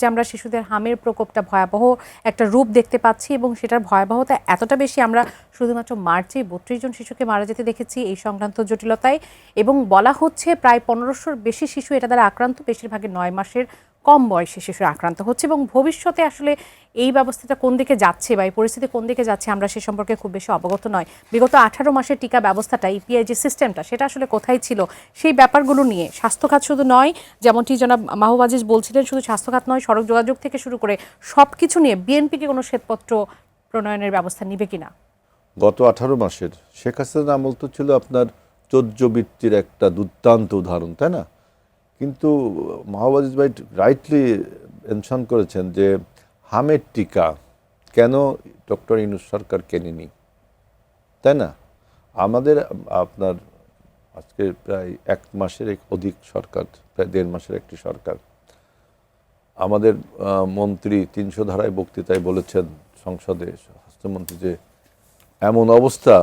যে আমরা শিশুদের হামের প্রকোপটা ভয়াবহ একটা রূপ দেখতে পাচ্ছি এবং সেটার ভয়াবহতা এতটা বেশি আমরা শুধুমাত্র মার্চে ৩২ জন শিশুকে মারা যেতে দেখেছি এই সংক্রান্ত জটিলতায় এবং বলা হচ্ছে প্রায় ১৫০০-র বেশি শিশু এটা দ্বারা আক্রান্ত, বেশিরভাগই ৯ মাসের কম বয়সী শিশুরা আক্রান্ত হচ্ছে এবং ভবিষ্যতে আসলে এই ব্যবস্থাটা কোন দিকে যাচ্ছে বা এই পরিস্থিতি কোন দিকে যাচ্ছে আমরা সে সম্পর্কে খুব বেশি অবগত নয়। বিগত ১৮ মাসের টিকা ব্যবস্থাটা ইপিআই যে সিস্টেমটা সেটা আসলে কোথায় ছিল সেই ব্যাপারগুলো নিয়ে স্বাস্থ্য খাত শুধু নয়, যেমনটি জনাব মাহবুব আজিজ বলছিলেন, শুধু স্বাস্থ্য খাত নয়, সড়ক যোগাযোগ থেকে শুরু করে সব কিছু নিয়ে বিএনপিকে কোনো শ্বেতপত্র প্রণয়নের ব্যবস্থা নিবে কিনা? গত ১৮ মাসের শেখ হাসিনার আমল তো ছিল আপনার চৌর্যবৃত্তির একটা দুর্দান্ত উদাহরণ, তাই না? কিন্তু মাহবুব আজিজ ভাই রাইটলি মেনশন করেছেন যে হামের টিকা কেন ডক্টর ইউনূস সরকার কেনেনি, তাই না? আমাদের আপনার আজকে প্রায় ১ মাসের অধিক সরকার, প্রায় ১.৫ মাসের একটি সরকার। আমাদের মন্ত্রী ৩০০ ধারায় বক্তৃতায় বলেছেন সংসদে, স্বাস্থ্যমন্ত্রী, যে এমন অবস্থা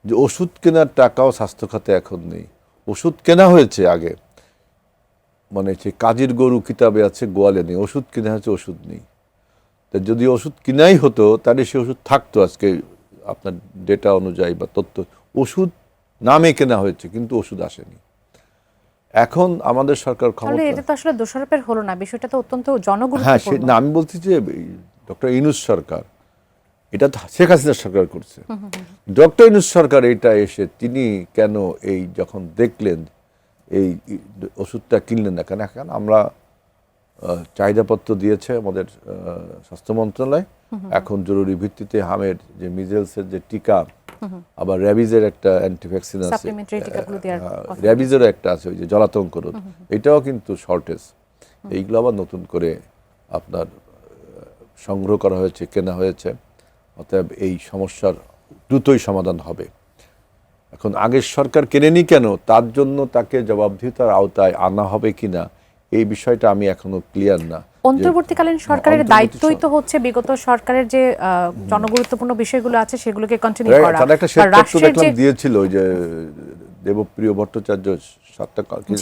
যে ওষুধ কেনার টাকাও স্বাস্থ্য খাতে এখন নেই। ওষুধ কেনা হয়েছে আগে, মানে সে কাজীর গরু কিতাবে আছে, গোয়ালে নেই। ওষুধ কেনা হয়েছে, ওষুধ নেই। তা যদি ওষুধ কিনাই হতো তাহলে সে ওষুধ থাকতো আজকে আপনার ডেটা অনুযায়ী বা তথ্য। ওষুধ নামে কেনা হয়েছে কিন্তু ওষুধ আসেনি। এখন আমাদের সরকার ক্ষমতা, এটা তো আসলে দোষারোপের হলো না, বিষয়টা তো অত্যন্ত জনগুরুত্বপূর্ণ। হ্যাঁ, না আমি বলছি যে ডক্টর ইউনূস সরকার, এটা শেখ হাসিনার সরকার করছে। ডক্টর ইউনূস সরকার এটা এসে তিনি কেন এই যখন দেখলেন এই ওষুধটা কিনলেন না কেন? এখন আমরা চাহিদাপত্র দিয়েছে আমাদের স্বাস্থ্য মন্ত্রণালয়। এখন জরুরি ভিত্তিতে হামের যে মিজেলসের যে টিকা, আবার র্যাবিজের একটা অ্যান্টিভ্যাকসিন আছে, র্যাবিজেরও একটা আছে ওই যে জলাতঙ্ক রোধ, এটাও কিন্তু শর্টেজ। এইগুলো আবার নতুন করে আপনার সংগ্রহ করা হয়েছে, কেনা হয়েছে। অতএব এই সমস্যার দ্রুতই সমাধান হবে। এখন আগের সরকার কেনেনি কেন, তার জন্য তাকে জবাবদিহিতার আওতায় আনা হবে কিনা এই বিষয়টা আমি এখনো ক্লিয়ার না। অন্তর্বর্তীকালীন সরকারের দায়িত্বই তো হচ্ছে বিগত সরকারের যে জনগুরুত্বপূর্ণ বিষয়গুলো আছে সেগুলোকে কন্টিনিউ করা। তারা একটা শ্বেতপত্র দেখলাম দিয়েছিল, ওই যে দেবপ্রিয় ভট্টাচার্য 7টা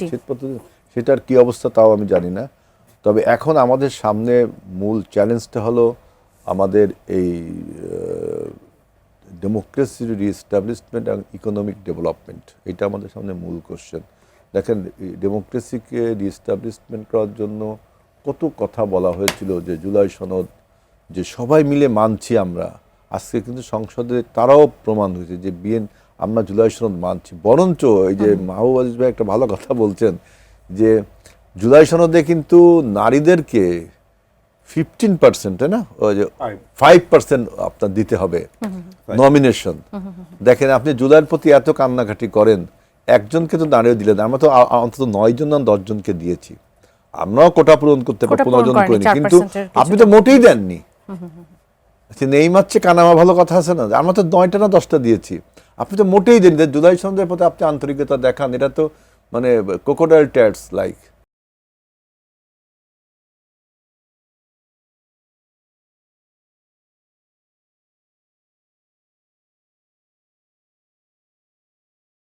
শ্বেতপত্র, সেটার কি অবস্থা তাও আমি জানি না। তবে এখন আমাদের সামনে মূল চ্যালেঞ্জটা হলো আমাদের এই ডেমোক্রেসির রিএস্টাবলিশমেন্ট এবং ইকোনমিক ডেভেলপমেন্ট, এটা আমাদের সামনে মূল কোশ্চেন। দেখেন, ডেমোক্রেসিকে রিএস্টাবলিশমেন্ট করার জন্য কত কথা বলা হয়েছিল, যে জুলাই সনদ যে সবাই মিলে মানছি আমরা। আজকে কিন্তু সংসদে তারাও প্রমাণ হয়েছে যে আমরা জুলাই সনদ মানছি। বরঞ্চ এই যে মাহবুব আজিজ ভাই একটা ভালো কথা বলছেন যে জুলাই সনদে কিন্তু নারীদেরকে 15%, তাই না, ওই যে 5% আপনার দিতে হবে নমিনেশন। দেখেন, আপনি জুলাইয়ের প্রতি এত কান্নাকাটি করেন, একজনকে তো দাঁড়িয়ে দিলেন। আমরা তো অন্তত 9 জন না 10 জনকে দিয়েছি। আমরাও কোটা পূরণ করতে পারি, 15 জন করিনি, কিন্তু আপনি তো মোটেই দেননি। নেই মারছে কানামা, ভালো কথা আছে না? আমরা তো 9টা না 10টা দিয়েছি, আপনি তো মোটেই দেন। জুলাই সনদের প্রতি আপনি আন্তরিকতা দেখান, এটা তো মানে ক্রোকোডাইল ট্যাটস লাইক।